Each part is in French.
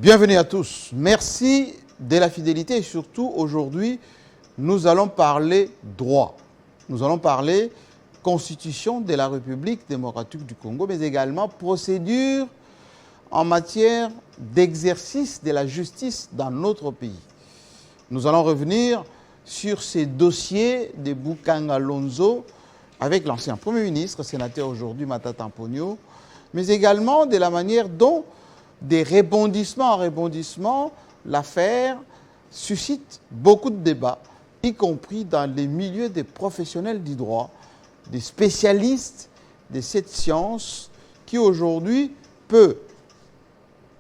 Bienvenue à tous. Merci de la fidélité et surtout aujourd'hui, nous allons parler droit. Nous allons parler constitution de la République démocratique du Congo, mais également procédure en matière d'exercice de la justice dans notre pays. Nous allons revenir sur ces dossiers de Bukanga Lonzo avec l'ancien Premier ministre, sénateur aujourd'hui Matata Ponyo, mais également de la manière dont, des rebondissements en rebondissements, l'affaire suscite beaucoup de débats, y compris dans les milieux des professionnels du droit, des spécialistes de cette science qui aujourd'hui peut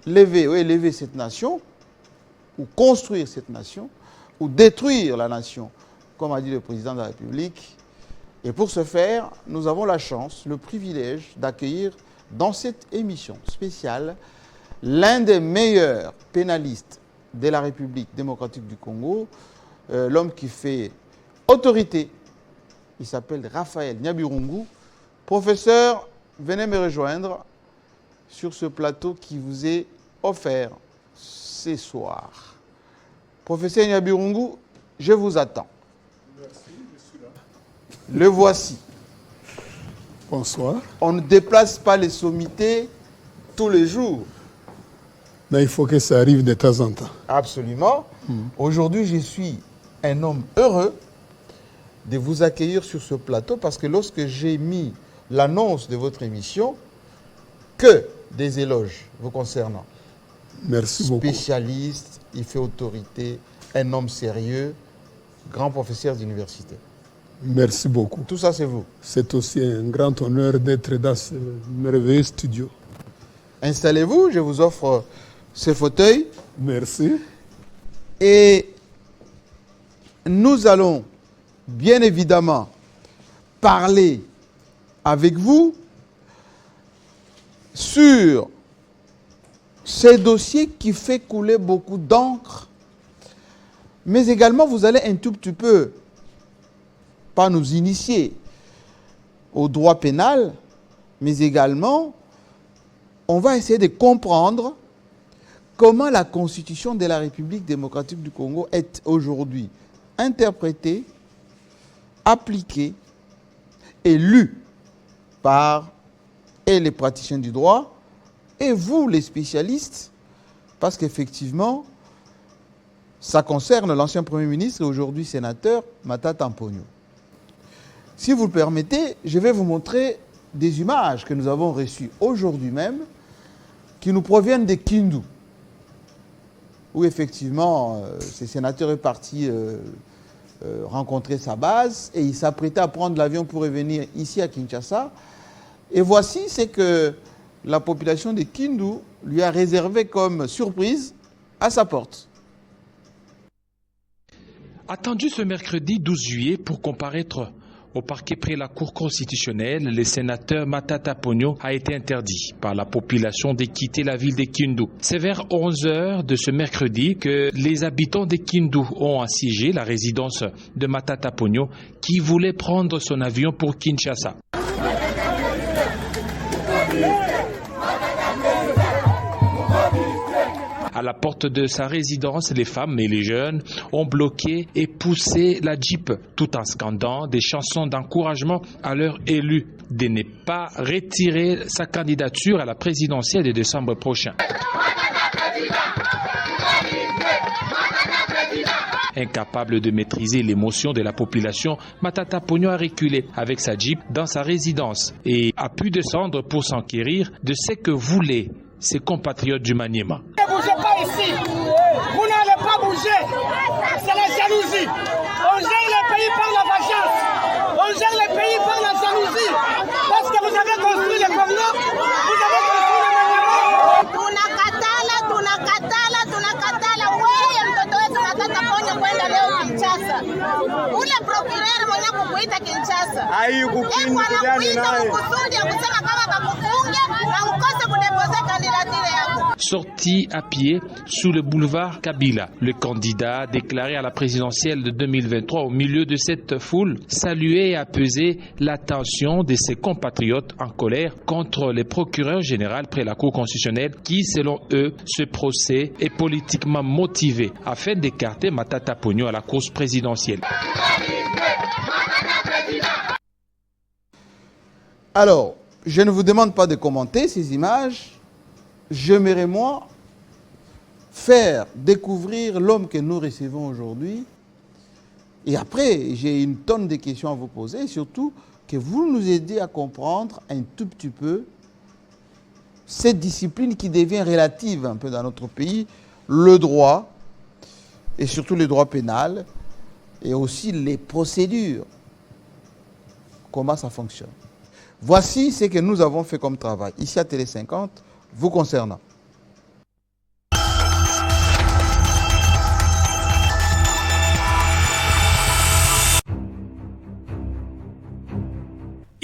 élever cette nation, ou construire cette nation, ou détruire la nation, comme a dit le président de la République. Et pour ce faire, nous avons la chance, le privilège d'accueillir dans cette émission spéciale l'un des meilleurs pénalistes de la République démocratique du Congo, l'homme qui fait autorité. Il s'appelle Raphaël Nyabirungu. Professeur, venez me rejoindre sur ce plateau qui vous est offert ce soir. Professeur Nyabirungu, je vous attends. Merci, je suis là. Le voici. Bonsoir. On ne déplace pas les sommités tous les jours. Mais il faut que ça arrive de temps en temps. Absolument. Aujourd'hui, je suis un homme heureux de vous accueillir sur ce plateau parce que lorsque j'ai mis l'annonce de votre émission, que des éloges vous concernant. Merci beaucoup. Spécialiste, il fait autorité, un homme sérieux, grand professeur d'université. Merci beaucoup. Tout ça, c'est vous. C'est aussi un grand honneur d'être dans ce merveilleux studio. Installez-vous, je vous offre ce fauteuil. Merci. Et nous allons bien évidemment parler avec vous sur ces dossiers qui fait couler beaucoup d'encre, mais également vous allez un tout petit peu, pas nous initier au droit pénal, mais également on va essayer de comprendre comment la Constitution de la République démocratique du Congo est aujourd'hui interprétée, appliquée et lue par les praticiens du droit et vous, les spécialistes, parce qu'effectivement, ça concerne l'ancien Premier ministre et aujourd'hui sénateur Matata Ponyo. Si vous le permettez, je vais vous montrer des images que nous avons reçues aujourd'hui même, qui nous proviennent de Kindu, où effectivement, ce sénateur est parti rencontrer sa base et il s'apprêtait à prendre l'avion pour revenir ici à Kinshasa. Et voici ce que la population de Kindu lui a réservé comme surprise à sa porte. Attendu ce mercredi 12 juillet pour comparaître au parquet près la Cour constitutionnelle, le sénateur Matata Ponyo a été interdit par la population de quitter la ville de Kindu. C'est vers 11h de ce mercredi que les habitants de Kindu ont assiégé la résidence de Matata Ponyo qui voulait prendre son avion pour Kinshasa. À la porte de sa résidence, les femmes et les jeunes ont bloqué et poussé la Jeep tout en scandant des chansons d'encouragement à leur élu de ne pas retirer sa candidature à la présidentielle de décembre prochain. Incapable de maîtriser l'émotion de la population, Matata Ponyo a reculé avec sa Jeep dans sa résidence et a pu descendre pour s'enquérir de ce que voulaient ses compatriotes du Maniema. Ne bougez pas ici, vous n'allez pas bouger, c'est la jalousie. On gère le pays par la vengeance, on gère le pays par la jalousie, parce que vous avez construit le Congo, vous avez construit le Maniema. Tunakatala, wewe mtoto wetu Matata Ponyo kwenda leo Kinshasa. Ule procureur mwenye kukuita Kinshasa. Anakuita kusudi ya kusema kama bakufunge na ukose kudepose kandidatire yako. sorti à pied sous le boulevard Kabila. Le candidat, déclaré à la présidentielle de 2023 au milieu de cette foule, saluait et apaisait l'attention de ses compatriotes en colère contre les procureurs généraux près la Cour constitutionnelle qui, selon eux, ce procès est politiquement motivé afin d'écarter Matata Ponyo à la course présidentielle. Alors, je ne vous demande pas de commenter ces images. J'aimerais, moi, faire découvrir l'homme que nous recevons aujourd'hui. Et après, j'ai une tonne de questions à vous poser, et surtout que vous nous aidez à comprendre un tout petit peu cette discipline qui devient relative un peu dans notre pays, le droit, et surtout le droit pénal, et aussi les procédures, comment ça fonctionne. Voici ce que nous avons fait comme travail, ici à Télé 50, vous concernant.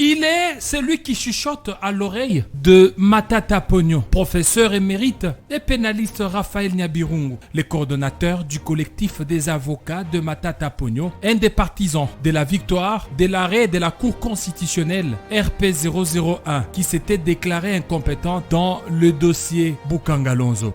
Il est celui qui chuchote à l'oreille de Matata Ponyo, professeur émérite et pénaliste Raphaël Nyabirungu, le coordonnateur du collectif des avocats de Matata Ponyo, un des partisans de la victoire de l'arrêt de la Cour constitutionnelle RP001 qui s'était déclaré incompétent dans le dossier Bukangalonzo.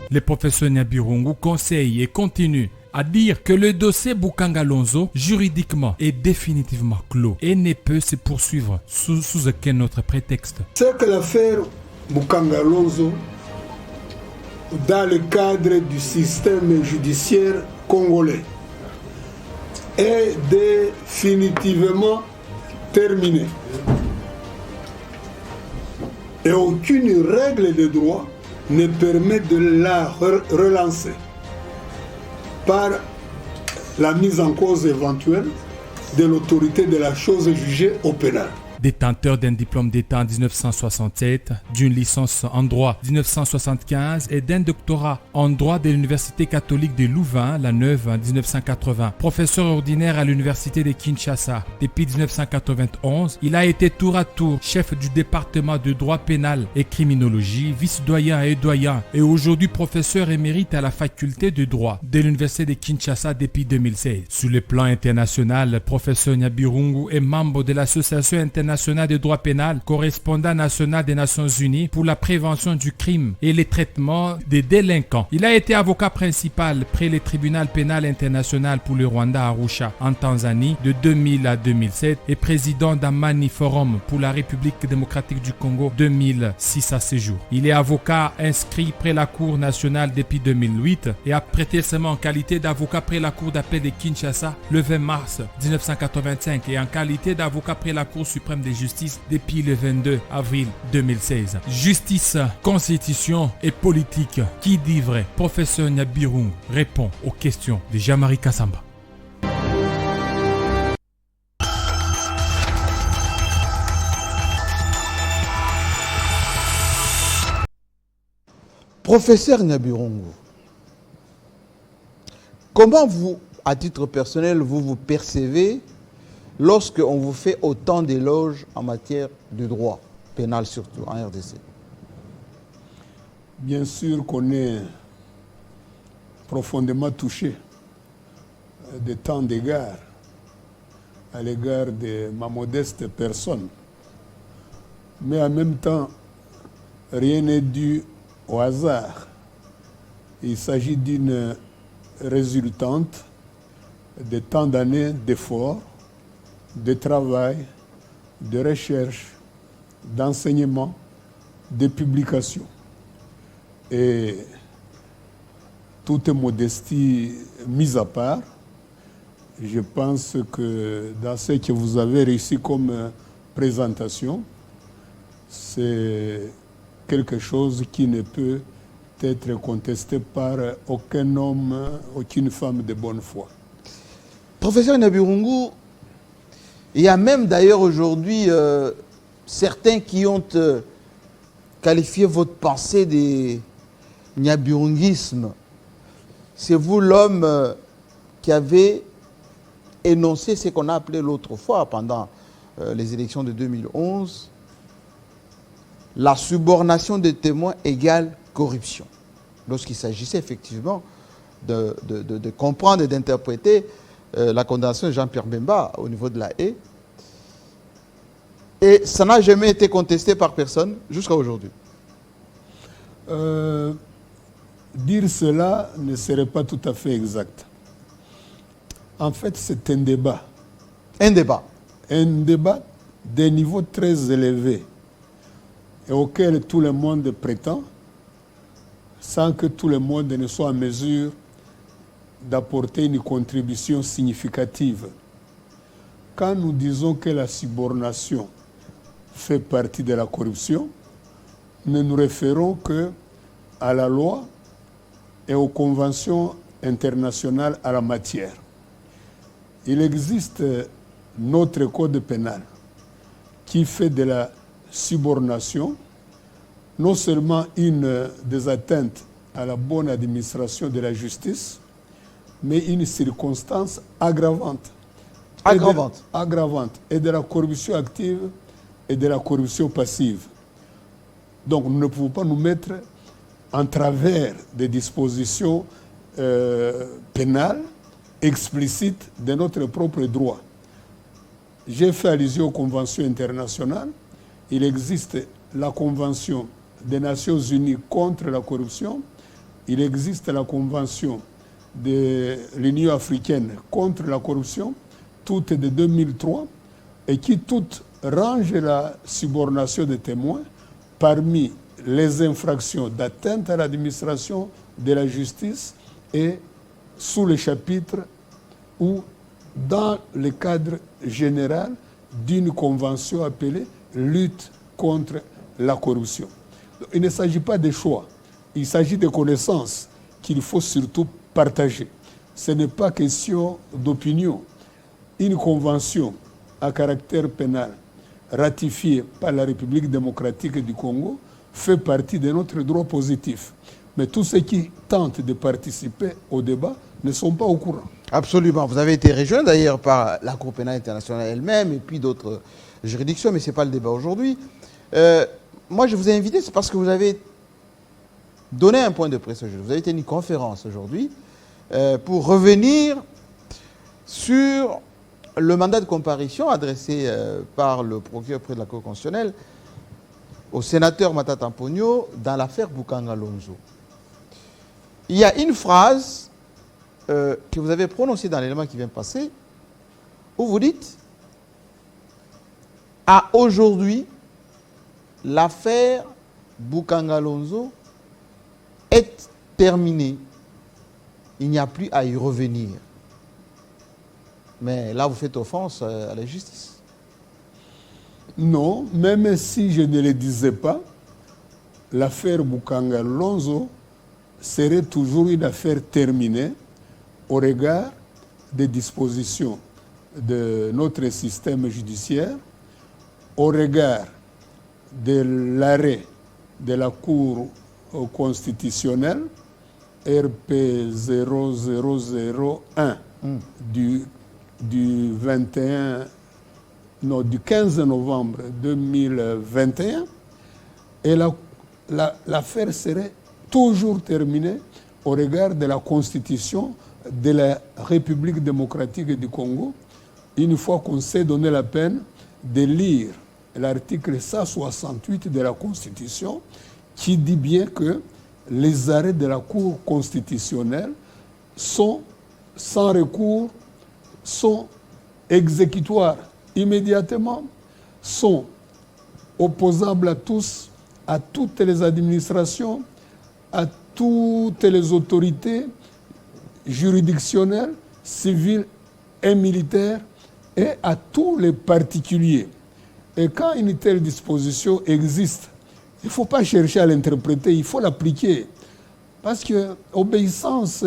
Le professeur Nyabirungu conseille et continue à dire que le dossier Bukangalonzo, juridiquement, est définitivement clos et ne peut se poursuivre sous aucun autre prétexte. C'est que l'affaire Bukangalonzo, dans le cadre du système judiciaire congolais, est définitivement terminée. Et aucune règle de droit ne permet de la relancer par la mise en cause éventuelle de l'autorité de la chose jugée au pénal. Détenteur d'un diplôme d'État en 1967, d'une licence en droit 1975 et d'un doctorat en droit de l'Université catholique de Louvain, la Neuve, en 1980. Professeur ordinaire à l'Université de Kinshasa depuis 1991, il a été tour à tour chef du département de droit pénal et criminologie, vice-doyen et doyen, et aujourd'hui professeur émérite à la faculté de droit de l'Université de Kinshasa depuis 2016. Sur le plan international, professeur Nyabirungu est membre de l'Association internationale de droit pénal, correspondant national des Nations Unies pour la prévention du crime et le traitement des délinquants. Il a été avocat principal près le tribunal pénal international pour le Rwanda à Arusha en Tanzanie de 2000 à 2007 et président d'Amani Forum pour la République démocratique du Congo 2006 à ce jour. Il est avocat inscrit près la Cour nationale depuis 2008 et a prêté serment en qualité d'avocat près la Cour d'appel de Kinshasa le 20 mars 1985 et en qualité d'avocat près la Cour suprême de justice depuis le 22 avril 2016. Justice, constitution et politique. Qui dit vrai? Professeur Nyabirungu répond aux questions de Jean-Marie Kassamba. Professeur Nyabirungu, comment vous, à titre personnel, vous percevez lorsque on vous fait autant d'éloges en matière de droit pénal, surtout en RDC? Bien sûr qu'on est profondément touché de tant d'égards à l'égard de ma modeste personne. Mais en même temps, rien n'est dû au hasard. Il s'agit d'une résultante de tant d'années d'efforts, de travail, de recherche, d'enseignement, de publication. Et toute modestie mise à part, je pense que dans ce que vous avez réussi comme présentation, c'est quelque chose qui ne peut être contesté par aucun homme, aucune femme de bonne foi. Professeur Nyabirungu, il y a même d'ailleurs aujourd'hui certains qui ont qualifié votre pensée de nyabirungisme. C'est vous l'homme qui avait énoncé ce qu'on a appelé l'autre fois, pendant les élections de 2011, la subornation des témoins égale corruption. Lorsqu'il s'agissait effectivement de comprendre et d'interpréter la condamnation de Jean-Pierre Bemba au niveau de la haie. Et ça n'a jamais été contesté par personne jusqu'à aujourd'hui. Dire cela ne serait pas tout à fait exact. En fait, c'est un débat. Un débat. Un débat d'un niveau très élevé et auquel tout le monde prétend, sans que tout le monde ne soit en mesure d'apporter une contribution significative. Quand nous disons que la subornation fait partie de la corruption, nous nous référons que à la loi et aux conventions internationales à la matière. Il existe notre code pénal qui fait de la subornation non seulement une des atteintes à la bonne administration de la justice, mais une circonstance aggravante. Aggravante. Et de la corruption active et de la corruption passive. Donc nous ne pouvons pas nous mettre en travers des dispositions pénales explicites de notre propre droit. J'ai fait allusion aux conventions internationales. Il existe la Convention des Nations Unies contre la corruption. Il existe la Convention de l'Union africaine contre la corruption, toutes de 2003, et qui toutes rangent la subornation des témoins parmi les infractions d'atteinte à l'administration de la justice et sous le chapitre ou dans le cadre général d'une convention appelée lutte contre la corruption. Il ne s'agit pas de choix, il s'agit de connaissances qu'il faut surtout partager. Ce n'est pas question d'opinion. Une convention à caractère pénal ratifiée par la République démocratique du Congo fait partie de notre droit positif. Mais tous ceux qui tentent de participer au débat ne sont pas au courant. Absolument. Vous avez été rejoint d'ailleurs par la Cour pénale internationale elle-même et puis d'autres juridictions, mais ce n'est pas le débat aujourd'hui. Moi, je vous ai invité, c'est parce que vous avez donné un point de presse aujourd'hui. Vous avez tenu une conférence aujourd'hui pour revenir sur le mandat de comparution adressé par le procureur près de la Cour constitutionnelle au sénateur Matata Ponyo dans l'affaire Bukanga Lonzo. Il y a une phrase que vous avez prononcée dans l'élément qui vient de passer, où vous dites « À aujourd'hui, l'affaire Bukanga Lonzo est terminée. Il n'y a plus à y revenir. » Mais là, vous faites offense à la justice. Non, même si je ne le disais pas, l'affaire Bukanga Lonzo serait toujours une affaire terminée au regard des dispositions de notre système judiciaire, au regard de l'arrêt de la Cour constitutionnelle RP 0001 du 15 novembre 2021, et l'affaire serait toujours terminée au regard de la Constitution de la République démocratique du Congo, une fois qu'on s'est donné la peine de lire l'article 168 de la Constitution, qui dit bien que les arrêts de la Cour constitutionnelle sont sans recours, sont exécutoires immédiatement, sont opposables à tous, à toutes les administrations, à toutes les autorités juridictionnelles, civiles et militaires, et à tous les particuliers. Et quand une telle disposition existe, il ne faut pas chercher à l'interpréter, il faut l'appliquer. Parce que l'obéissance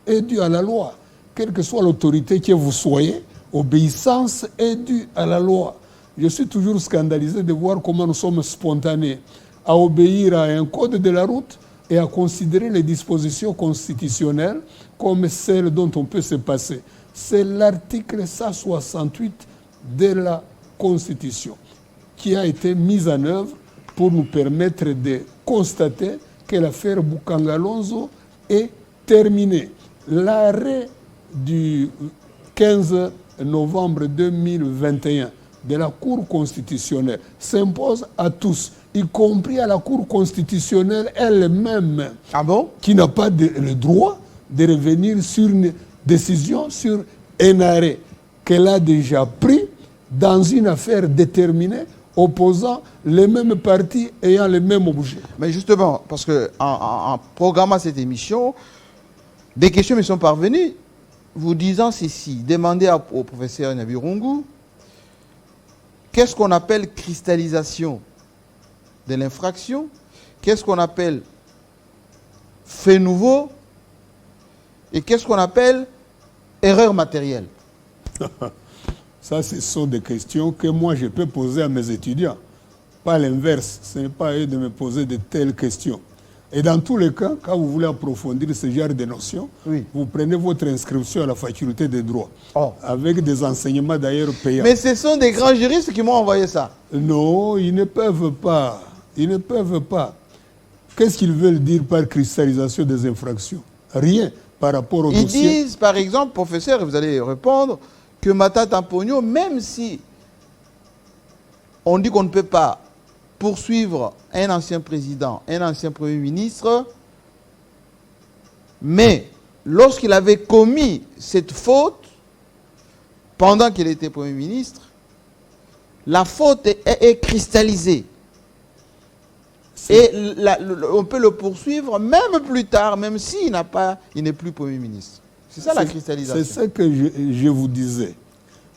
est due à la loi. Quelle que soit l'autorité que vous soyez, obéissance est due à la loi. Je suis toujours scandalisé de voir comment nous sommes spontanés à obéir à un code de la route, et à considérer les dispositions constitutionnelles comme celles dont on peut se passer. C'est l'article 168 de la Constitution qui a été mis en œuvre pour nous permettre de constater que l'affaire Bukangalonzo est terminée. L'arrêt du 15 novembre 2021 de la Cour constitutionnelle s'impose à tous, y compris à la Cour constitutionnelle elle-même, Ah bon? qui n'a pas le droit de revenir sur une décision, sur un arrêt qu'elle a déjà pris dans une affaire déterminée opposant les mêmes partis ayant le même objet. Mais justement, parce que en programmant cette émission, des questions me sont parvenues vous disant ceci. Demandez au professeur Nyabirungu qu'est-ce qu'on appelle cristallisation de l'infraction, qu'est-ce qu'on appelle fait nouveau et qu'est-ce qu'on appelle erreur matérielle. Ça, ce sont des questions que moi, je peux poser à mes étudiants. Pas l'inverse. Ce n'est pas à eux de me poser de telles questions. Et dans tous les cas, quand vous voulez approfondir ce genre de notions, oui, vous prenez votre inscription à la faculté des droits. Oh. Avec des enseignements d'ailleurs payants. Mais ce sont des grands juristes qui m'ont envoyé ça. Non, ils ne peuvent pas. Ils ne peuvent pas. Qu'est-ce qu'ils veulent dire par cristallisation des infractions? Rien par rapport au Ils dossier. disent, par exemple, professeur, et vous allez répondre, que Matata Ponyo, même si on dit qu'on ne peut pas poursuivre un ancien président, un ancien premier ministre, mais lorsqu'il avait commis cette faute, pendant qu'il était premier ministre, la faute est cristallisée. Et on peut le poursuivre même plus tard, même s'il n'est plus Premier ministre. C'est ça la cristallisation. C'est ce que je vous disais.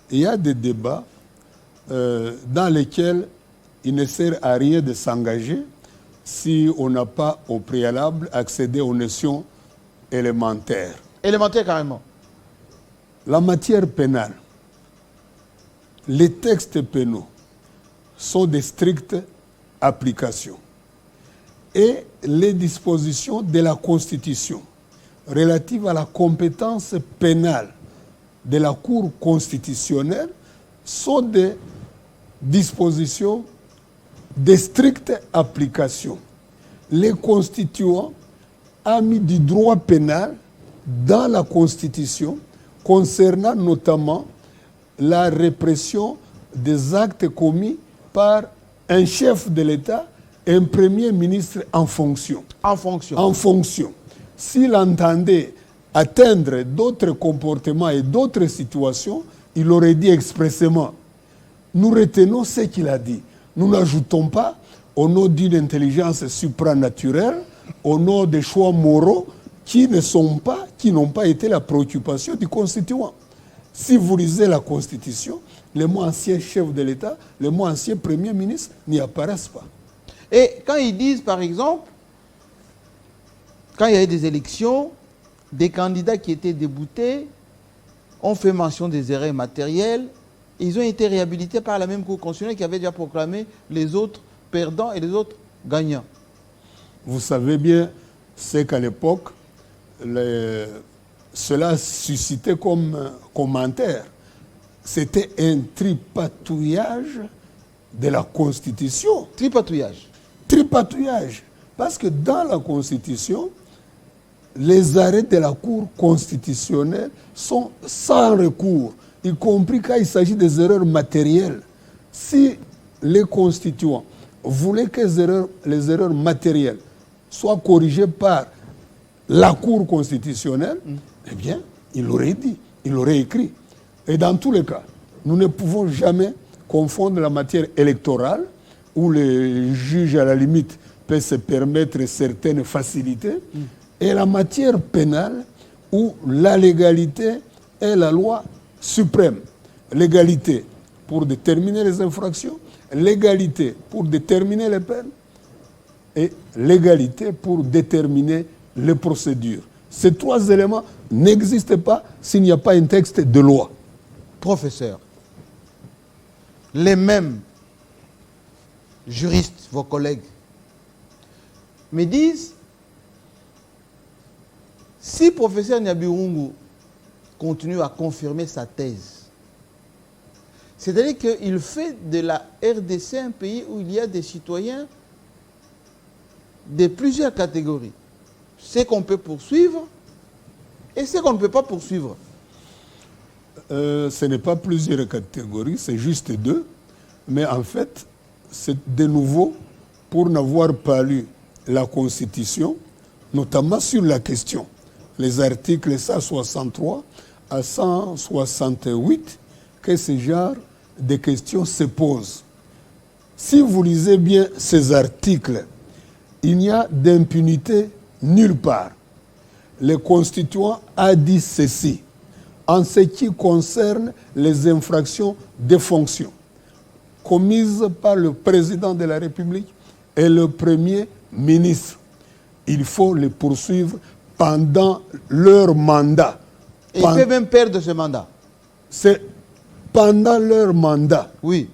Il y a des débats dans lesquels il ne sert à rien de s'engager si on n'a pas au préalable accédé aux notions élémentaires. Élémentaire carrément. La matière pénale, les textes pénaux sont de strictes applications. Et les dispositions de la Constitution relatives à la compétence pénale de la Cour constitutionnelle sont des dispositions de stricte application. Les constituants ont mis du droit pénal dans la Constitution concernant notamment la répression des actes commis par un chef de l'État, un premier ministre en fonction. En fonction. En fonction. S'il entendait atteindre d'autres comportements et d'autres situations, il aurait dit expressément, nous retenons ce qu'il a dit. Nous n'ajoutons pas, au nom d'une intelligence supranaturelle, au nom des choix moraux qui n'ont pas été la préoccupation du constituant. Si vous lisez la Constitution, les mots ancien chef de l'État, les mots ancien premier ministre n'y apparaissent pas. Et quand ils disent, par exemple, quand il y a eu des élections, des candidats qui étaient déboutés ont fait mention des erreurs matérielles, ils ont été réhabilités par la même Cour constitutionnelle qui avait déjà proclamé les autres perdants et les autres gagnants. Vous savez bien, c'est qu'à l'époque, cela suscitait comme commentaire. C'était un tripatouillage de la Constitution. Tripatouillage. Tripatouillage. Parce que dans la Constitution, les arrêts de la Cour constitutionnelle sont sans recours, y compris quand il s'agit des erreurs matérielles. Si les constituants voulaient que les erreurs matérielles soient corrigées par la Cour constitutionnelle, eh bien, il l'aurait dit, il l'aurait écrit. Et dans tous les cas, nous ne pouvons jamais confondre la matière électorale, où le juge, à la limite, peut se permettre certaines facilités, et la matière pénale, où la légalité est la loi suprême. L'égalité pour déterminer les infractions, l'égalité pour déterminer les peines, et l'égalité pour déterminer les procédures. Ces trois éléments n'existent pas s'il n'y a pas un texte de loi. Professeur, les mêmes juristes, vos collègues, me disent Si professeur Nyabirungu continue à confirmer sa thèse, c'est-à-dire qu'il fait de la RDC un pays où il y a des citoyens de plusieurs catégories. Ce qu'on peut poursuivre et ce qu'on ne peut pas poursuivre. Ce n'est pas plusieurs catégories, c'est juste deux. Mais en fait, c'est de nouveau pour n'avoir pas lu la Constitution, notamment sur la question. Les articles 163 à 168, que ce genre de questions se posent. Si vous lisez bien ces articles, il n'y a d'impunité nulle part. Le constituant a dit ceci en ce qui concerne les infractions de fonction commises par le président de la République et le Premier ministre. Il faut les poursuivre pendant leur mandat. Et il peut même perdre ce mandat. C'est pendant leur mandat. Oui.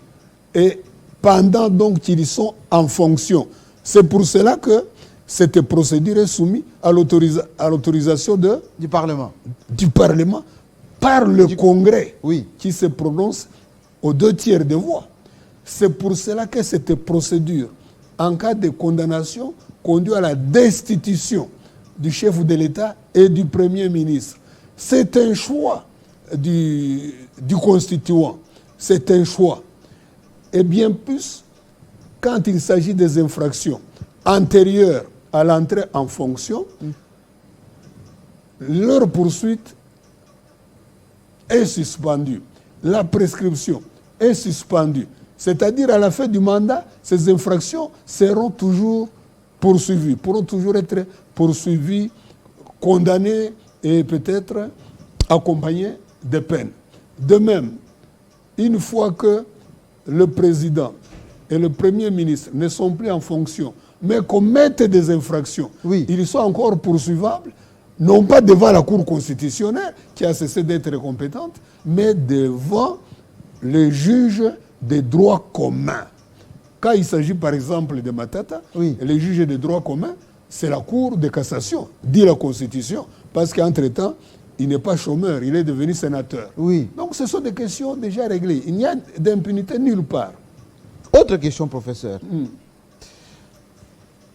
Et pendant donc qu'ils sont en fonction. C'est pour cela que cette procédure est soumise à l'autorisation du Parlement. Du Parlement par le Congrès, oui, qui se prononce aux 2/3 des voix. C'est pour cela que cette procédure, en cas de condamnation, conduit à la destitution du chef de l'État et du Premier ministre. C'est un choix du constituant. C'est un choix. Et bien plus, quand il s'agit des infractions antérieures à l'entrée en fonction, leur poursuite est suspendue. La prescription est suspendue. C'est-à-dire, à la fin du mandat, ces infractions seront toujours poursuivies, pourront toujours être poursuivies, condamnées et peut-être accompagnées de peines. De même, une fois que le président et le Premier ministre ne sont plus en fonction, mais commettent des infractions, oui, ils sont encore poursuivables, non pas devant la Cour constitutionnelle, qui a cessé d'être compétente, mais devant le juge des droits communs. Quand il s'agit par exemple de Matata, oui, le juge des droits communs, c'est la Cour de cassation, dit la Constitution, parce qu'entre-temps, il n'est pas chômeur, il est devenu sénateur. Oui. Donc ce sont des questions déjà réglées. Il n'y a d'impunité nulle part. Autre question, professeur.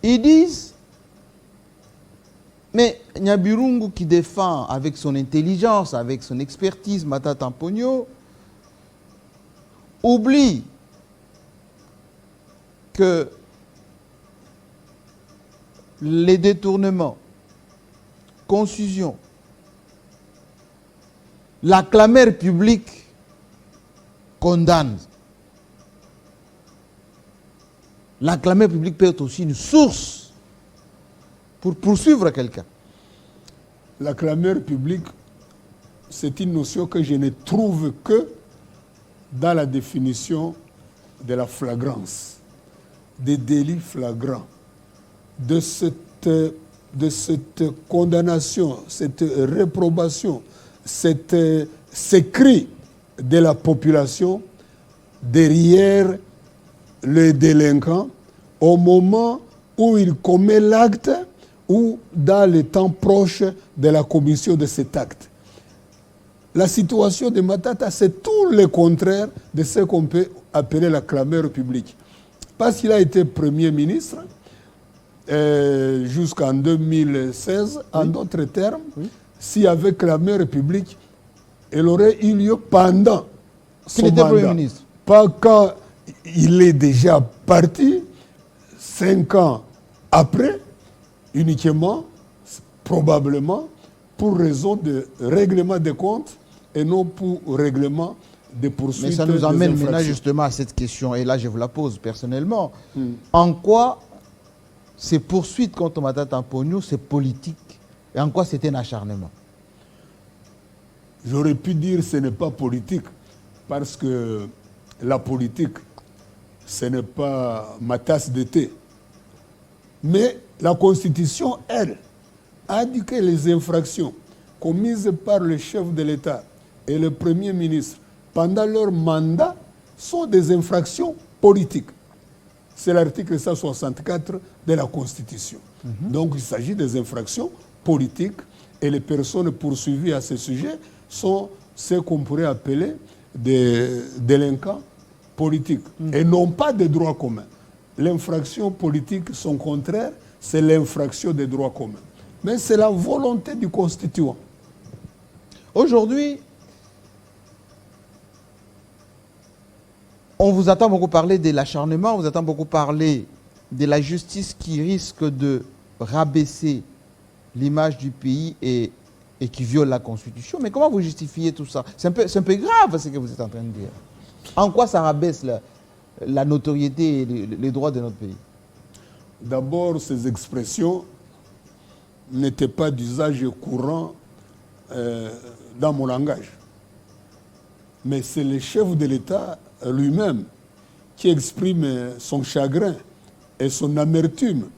Ils disent, mais Nyabirungu qui défend avec son intelligence, avec son expertise, Matata Ponyo, oublie que les détournements, confusion, la clameur publique condamne. La clameur publique peut être aussi une source pour poursuivre quelqu'un. La clameur publique, c'est une notion que je ne trouve que dans la définition de la flagrance, des délits flagrants, de cette condamnation, cette réprobation, ces cris de la population derrière le délinquant au moment où il commet l'acte ou dans le temps proche de la commission de cet acte. La situation de Matata, c'est tout le contraire de ce qu'on peut appeler la clameur publique. Parce qu'il a été Premier ministre jusqu'en 2016, en d'autres termes, s'il y avait clameur publique, elle aurait eu lieu pendant son mandat. Premier ministre. Pas quand il est déjà parti, 5 ans après, uniquement, probablement, pour raison de règlement des comptes et non pour règlement des poursuites. Mais ça nous amène maintenant justement à cette question, et là je vous la pose personnellement. En quoi ces poursuites contre Matata Ponyo, c'est politique, et en quoi c'est un acharnement? J'aurais pu dire que ce n'est pas politique, parce que la politique, ce n'est pas ma tasse de thé. Mais la Constitution, elle, a dit que les infractions commises par le chef de l'État et le Premier ministre pendant leur mandat sont des infractions politiques. C'est l'article 164 de la Constitution. Donc il s'agit des infractions politiques Et les personnes poursuivies à ce sujet sont ce qu'on pourrait appeler des délinquants politiques et non pas des droits communs. L'infraction politique, son contraire, c'est l'infraction des droits communs. Mais c'est la volonté du constituant. Aujourd'hui, on vous entend beaucoup parler de l'acharnement, on vous entend beaucoup parler de la justice qui risque de rabaisser l'image du pays et qui viole la Constitution. Mais comment vous justifiez tout ça? C'est un peu grave ce que vous êtes en train de dire. En quoi ça rabaisse la notoriété et les droits de notre pays? D'abord, ces expressions n'étaient pas d'usage courant dans mon langage. Mais c'est le chef de l'État lui-même qui exprime son chagrin et son amertume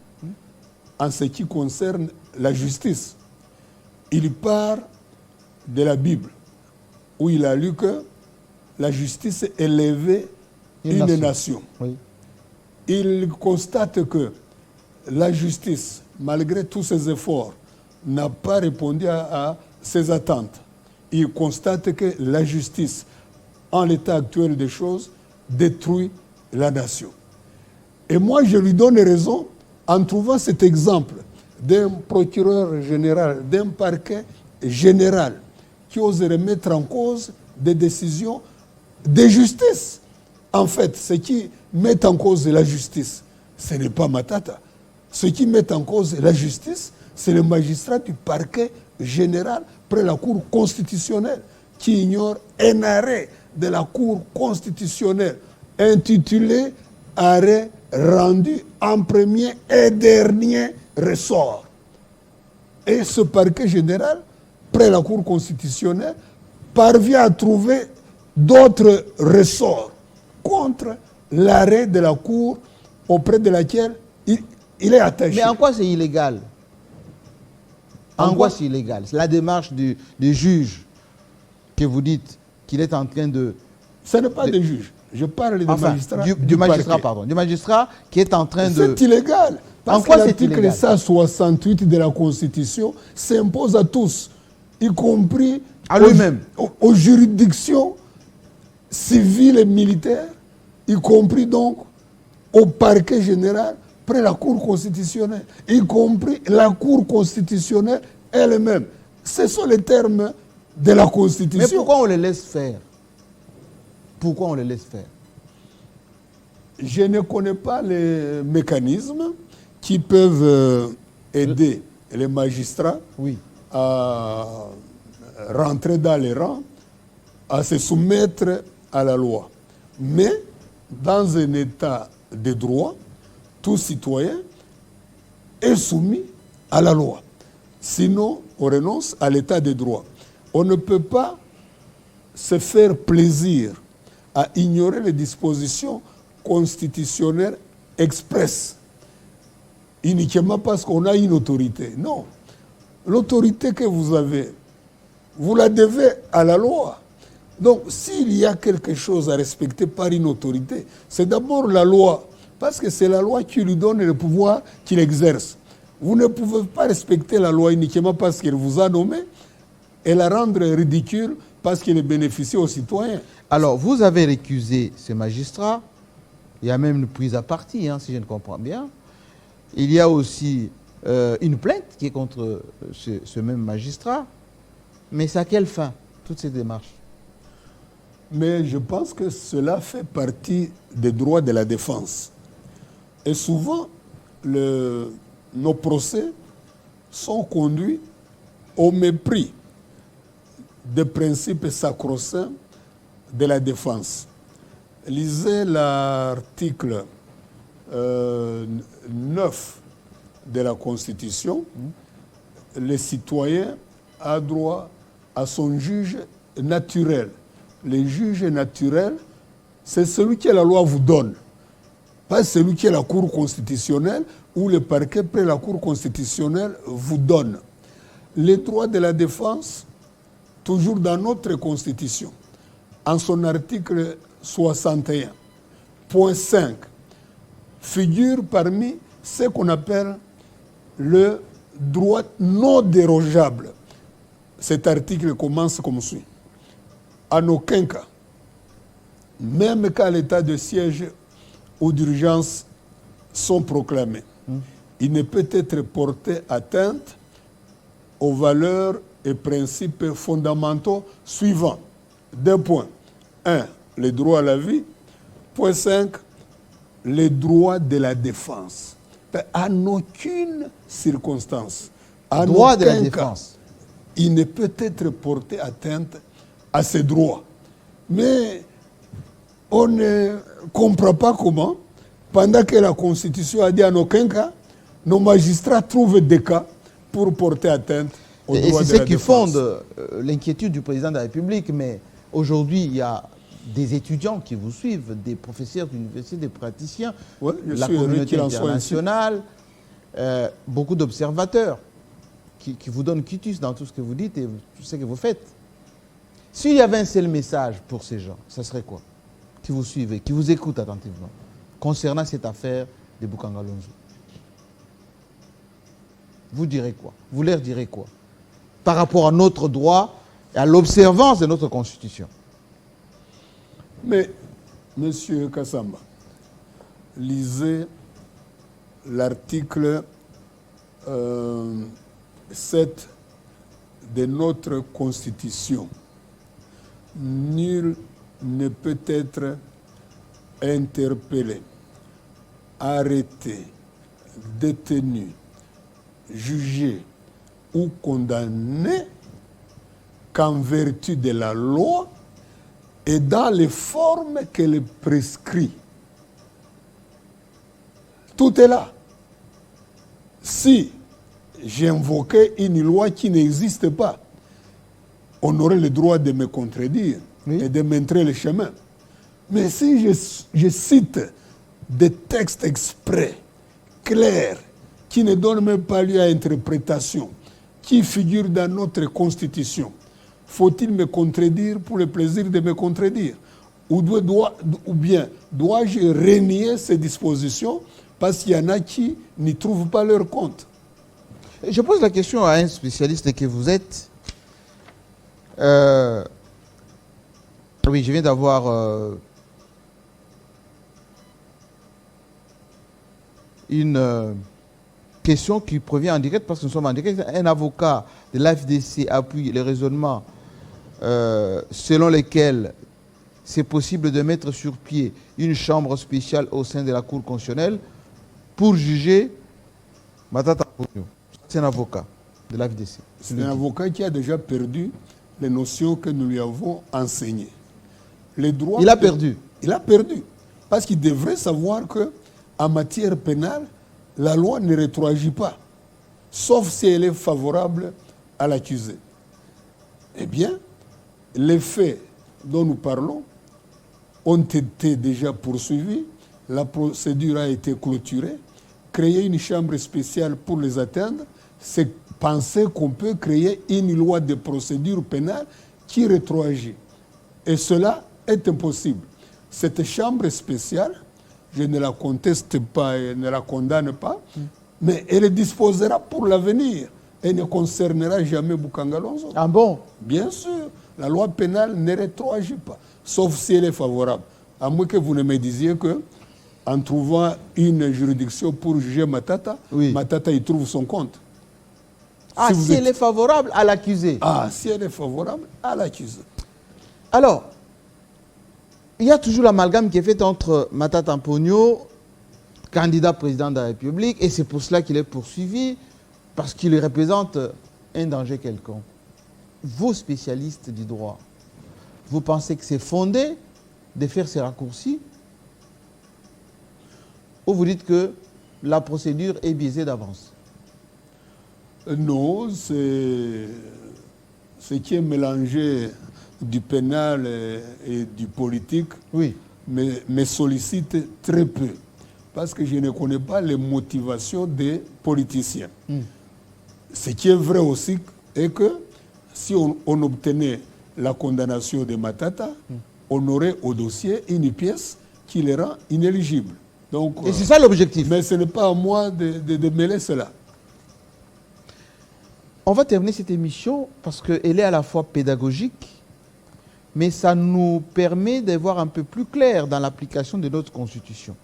en ce qui concerne la justice. Il part de la Bible, où il a lu que la justice élevait une nation. Oui. Il constate que la justice, malgré tous ses efforts, n'a pas répondu à ses attentes. Il constate que la justice, en l'état actuel des choses, détruit la nation. Et moi, je lui donne raison en trouvant cet exemple d'un procureur général, d'un parquet général qui oserait mettre en cause des décisions de justice. En fait, ce qui met en cause la justice, ce n'est pas Matata. Ce qui met en cause la justice, c'est le magistrat du parquet général près la Cour constitutionnelle qui ignore un arrêt de la Cour constitutionnelle intitulé « Arrêt rendu en premier et dernier ressort ». Et ce parquet général, près la Cour constitutionnelle, parvient à trouver d'autres ressorts contre l'arrêt de la Cour auprès de laquelle il est attaché. Mais en quoi c'est illégal? En quoi c'est illégal? C'est la démarche du juge que vous dites qu'il est en train de... Ce n'est pas des juges. Je parle des magistrats. Du magistrat, pardon. Du magistrat qui est en train de... C'est illégal. Parce En quoi que c'est l'article illégal? 168 de la Constitution s'impose à tous, y compris à lui-même, aux juridictions civiles et militaires, y compris donc au parquet général près la Cour constitutionnelle, y compris la Cour constitutionnelle elle-même. Ce sont les termes de la Constitution. Mais pourquoi on les laisse faire? Pourquoi on les laisse faire? Je ne connais pas les mécanismes qui peuvent aider les magistrats à rentrer dans les rangs, à se soumettre à la loi. Mais dans un état de droit, tout citoyen est soumis à la loi. Sinon, on renonce à l'état de droit. On ne peut pas se faire plaisir à ignorer les dispositions constitutionnelles expresses, uniquement parce qu'on a une autorité. Non. L'autorité que vous avez, vous la devez à la loi. Donc, s'il y a quelque chose à respecter par une autorité, c'est d'abord la loi, parce que c'est la loi qui lui donne le pouvoir qu'il exerce. Vous ne pouvez pas respecter la loi uniquement parce qu'elle vous a nommé et la rendre ridicule parce qu'elle bénéficie aux citoyens. Alors, vous avez récusé ce magistrat. Il y a même une prise à partie, si je ne comprends bien. Il y a aussi une plainte qui est contre ce même magistrat. Mais c'est à quelle fin, toutes ces démarches? Mais je pense que cela fait partie des droits de la défense. Et souvent, nos procès sont conduits au mépris des principes sacro-saints de la défense. Lisez l'article 9 de la Constitution. Le citoyen a droit à son juge naturel. Le juge naturel, c'est celui que la loi vous donne, pas celui que la Cour constitutionnelle ou le parquet près la Cour constitutionnelle vous donne. Les droits de la défense, toujours dans notre Constitution, en son article 61, point 5, figure parmi ce qu'on appelle le droit non dérogeable. cet article commence comme suit. En aucun cas, même quand l'état de siège ou d'urgence sont proclamés, il ne peut être porté atteinte aux valeurs et principes fondamentaux suivants. 2 points. 1. Les droits à la vie. Point 5. Les droits de la défense. En aucune circonstance, en Droit de la aucun cas, défense. il ne peut être porté atteinte à ces droits. Mais on ne comprend pas comment, pendant que la Constitution a dit en aucun cas, nos magistrats trouvent des cas pour porter atteinte aux Et droits c'est de ce la qui défense. fonde l'inquiétude du président de la République. Mais aujourd'hui, il y a des étudiants qui vous suivent, des professeurs d'université, des praticiens, Ouais, je la suis heureux communauté qu'il en soit ainsi. internationale, beaucoup d'observateurs qui vous donnent quitus dans tout ce que vous dites et tout ce que vous faites. S'il y avait un seul message pour ces gens, ça serait quoi? Qui vous suivent et qui vous écoutent attentivement concernant cette affaire de Bukangalonzo. Vous direz quoi? Vous leur direz quoi par rapport à notre droit et à l'observance de notre Constitution? Mais, Monsieur Kassamba, lisez l'article 7 de notre Constitution. Nul ne peut être interpellé, arrêté, détenu, jugé ou condamné qu'en vertu de la loi et dans les formes qu'elle prescrit. Tout est là. Si j'invoquais une loi qui n'existe pas, on aurait le droit de me contredire et de montrer le chemin. Mais si je cite des textes exprès, clairs, qui ne donnent même pas lieu à interprétation, qui figurent dans notre Constitution, faut-il me contredire pour le plaisir de me contredire? Ou bien dois-je renier ces dispositions parce qu'il y en a qui n'y trouvent pas leur compte? Je pose la question à un spécialiste que vous êtes. Oui, je viens d'avoir une question qui provient en direct, parce que nous sommes en direct. Un avocat de l'AFDC appuie les raisonnements selon lesquels c'est possible de mettre sur pied une chambre spéciale au sein de la Cour constitutionnelle pour juger Matata Ponyo. C'est un avocat de l'AFDC. C'est un avocat qui a déjà perdu les notions que nous lui avons enseignées. Les droits Il a perdu. Il a perdu. Parce qu'il devrait savoir qu'en matière pénale, la loi ne rétroagit pas, sauf si elle est favorable à l'accusé. Eh bien, les faits dont nous parlons ont été déjà poursuivis, la procédure a été clôturée, créer une chambre spéciale pour les atteindre, c'est penser qu'on peut créer une loi de procédure pénale qui rétroagit. Et cela est impossible. Cette chambre spéciale, je ne la conteste pas et ne la condamne pas, mais elle disposera pour l'avenir et ne concernera jamais Bukangalonzo. Ah bon? Bien sûr, la loi pénale ne rétroagit pas, sauf si elle est favorable. À moins que vous ne me disiez que, en trouvant une juridiction pour juger Matata, oui, Matata y trouve son compte. Ah, si elle est favorable à l'accusé. Ah, si elle est favorable à l'accusé. Alors, il y a toujours l'amalgame qui est fait entre Matata Ponyo, candidat président de la République, et c'est pour cela qu'il est poursuivi, parce qu'il représente un danger quelconque. Vos spécialistes du droit, vous pensez que c'est fondé de faire ces raccourcis, ou vous dites que la procédure est biaisée d'avance? Non, c'est ce qui est mélangé du pénal et du politique, oui, me sollicite très peu, parce que je ne connais pas les motivations des politiciens. Ce qui est vrai aussi est que si on obtenait la condamnation de Matata, on aurait au dossier une pièce qui les rend inéligibles. Donc, et c'est ça l'objectif. Mais ce n'est pas à moi de mêler cela. On va terminer cette émission parce qu'elle est à la fois pédagogique, mais ça nous permet de voir un peu plus clair dans l'application de notre Constitution.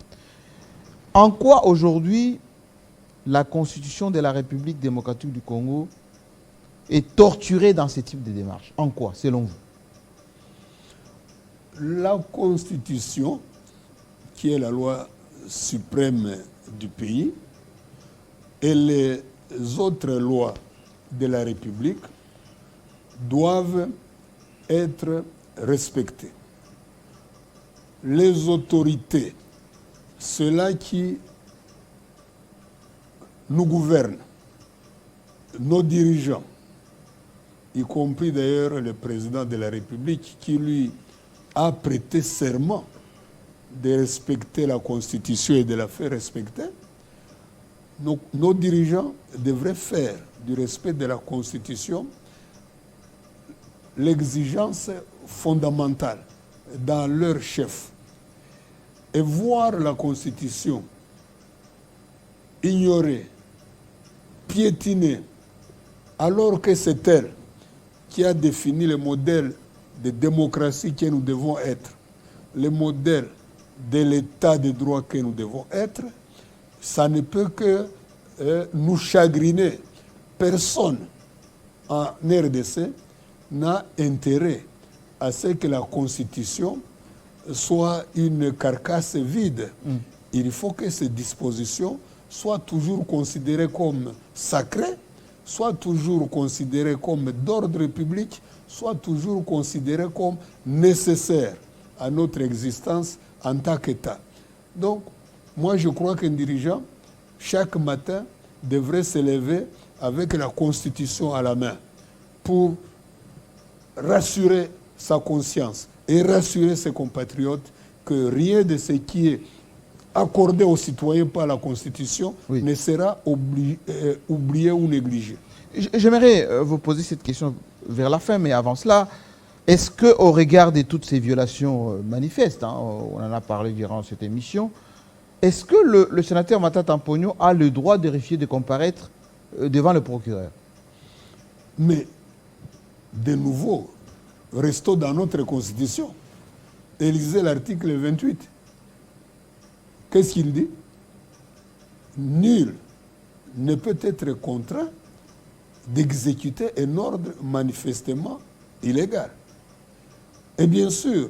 En quoi aujourd'hui la Constitution de la République démocratique du Congo est torturée dans ce type de démarche? En quoi, selon vous? La Constitution, qui est la loi suprême du pays, et les autres lois de la République doivent être respectées. Les autorités, ceux-là qui nous gouvernent, nos dirigeants, y compris d'ailleurs le président de la République qui lui a prêté serment de respecter la Constitution et de la faire respecter, nos dirigeants devraient faire du respect de la Constitution l'exigence fondamentale dans leur chef. Et voir la Constitution ignorée, piétinée, alors que c'est elle qui a défini le modèle de démocratie que nous devons être, le modèle de l'état de droit que nous devons être, ça ne peut que nous chagriner. Personne en RDC n'a intérêt à ce que la Constitution soit une carcasse vide. Il faut que ces dispositions soient toujours considérées comme sacrées, soient toujours considérées comme d'ordre public, soient toujours considérées comme nécessaires à notre existence en tant qu'État. Donc, moi je crois qu'un dirigeant, chaque matin, devrait se lever avec la Constitution à la main pour rassurer sa conscience et rassurer ses compatriotes que rien de ce qui est accordé aux citoyens par la Constitution ne sera oublié ou négligé. J'aimerais vous poser cette question vers la fin, mais avant cela, est-ce qu'au regard de toutes ces violations manifestes, on en a parlé durant cette émission, est-ce que le sénateur Matata Mponyo a le droit de refuser de comparaître devant le procureur? Mais, de nouveau, restons dans notre Constitution. Et lisez l'article 28. Qu'est-ce qu'il dit? Nul ne peut être contraint d'exécuter un ordre manifestement illégal. Et bien sûr,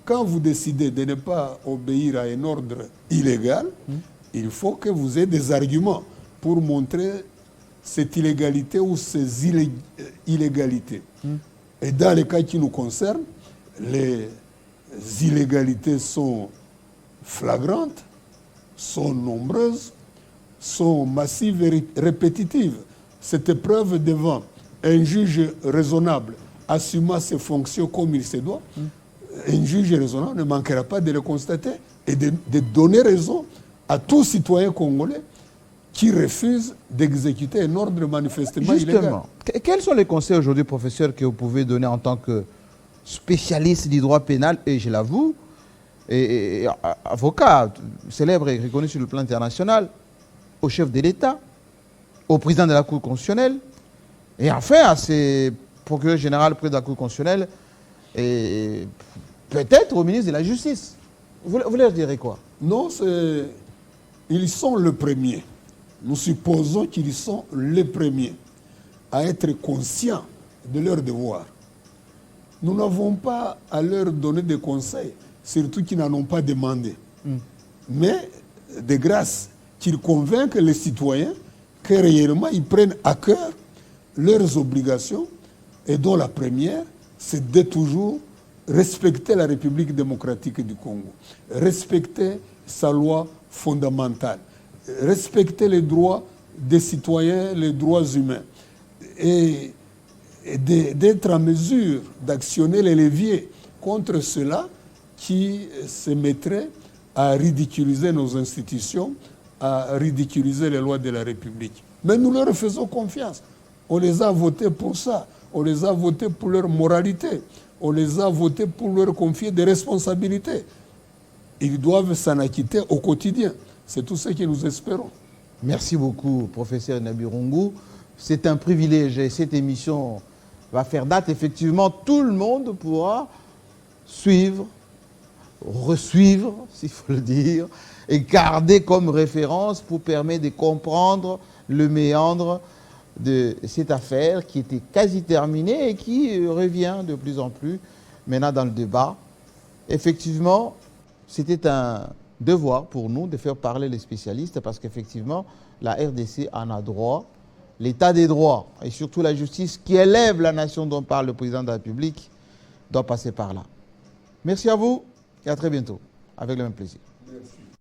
quand vous décidez de ne pas obéir à un ordre illégal, il faut que vous ayez des arguments pour montrer cette illégalité ou ces illégalités. Et dans les cas qui nous concernent, les illégalités sont flagrantes, sont nombreuses, sont massives et répétitives. Cette épreuve devant un juge raisonnable assumant ses fonctions comme il se doit, un juge raisonnable ne manquera pas de le constater et de donner raison à tout citoyen congolais qui refuse d'exécuter un ordre manifestement illégal. Justement, quels sont les conseils aujourd'hui, professeur, que vous pouvez donner en tant que spécialiste du droit pénal, et je l'avoue, et avocat célèbre et reconnu sur le plan international, au chef de l'État, au président de la Cour constitutionnelle, et enfin à ces procureurs généraux près de la Cour constitutionnelle, et peut-être au ministre de la Justice? Vous leur direz quoi? Non, ils sont le premier. Nous supposons qu'ils sont les premiers à être conscients de leurs devoirs. Nous n'avons pas à leur donner des conseils, surtout qu'ils n'en ont pas demandé. Mais, de grâce, qu'ils convainquent les citoyens que réellement ils prennent à cœur leurs obligations, et dont la première, c'est de toujours respecter la République démocratique du Congo, respecter sa loi fondamentale, respecter les droits des citoyens, les droits humains, et d'être en mesure d'actionner les leviers contre ceux-là qui se mettraient à ridiculiser nos institutions, à ridiculiser les lois de la République. Mais nous leur faisons confiance. On les a votés pour ça. On les a votés pour leur moralité. On les a votés pour leur confier des responsabilités. Ils doivent s'en acquitter au quotidien. C'est tout ce que nous espérons. Merci beaucoup, professeur Nabirungu. c'est un privilège et cette émission va faire date. Effectivement, tout le monde pourra suivre, resuivre, s'il faut le dire, et garder comme référence pour permettre de comprendre le méandre de cette affaire qui était quasi terminée et qui revient de plus en plus maintenant dans le débat. Effectivement, c'était un devoir pour nous de faire parler les spécialistes parce qu'effectivement, la RDC en a droit. L'état des droits et surtout la justice qui élève la nation dont parle le président de la République doit passer par là. Merci à vous et à très bientôt, avec le même plaisir. Merci.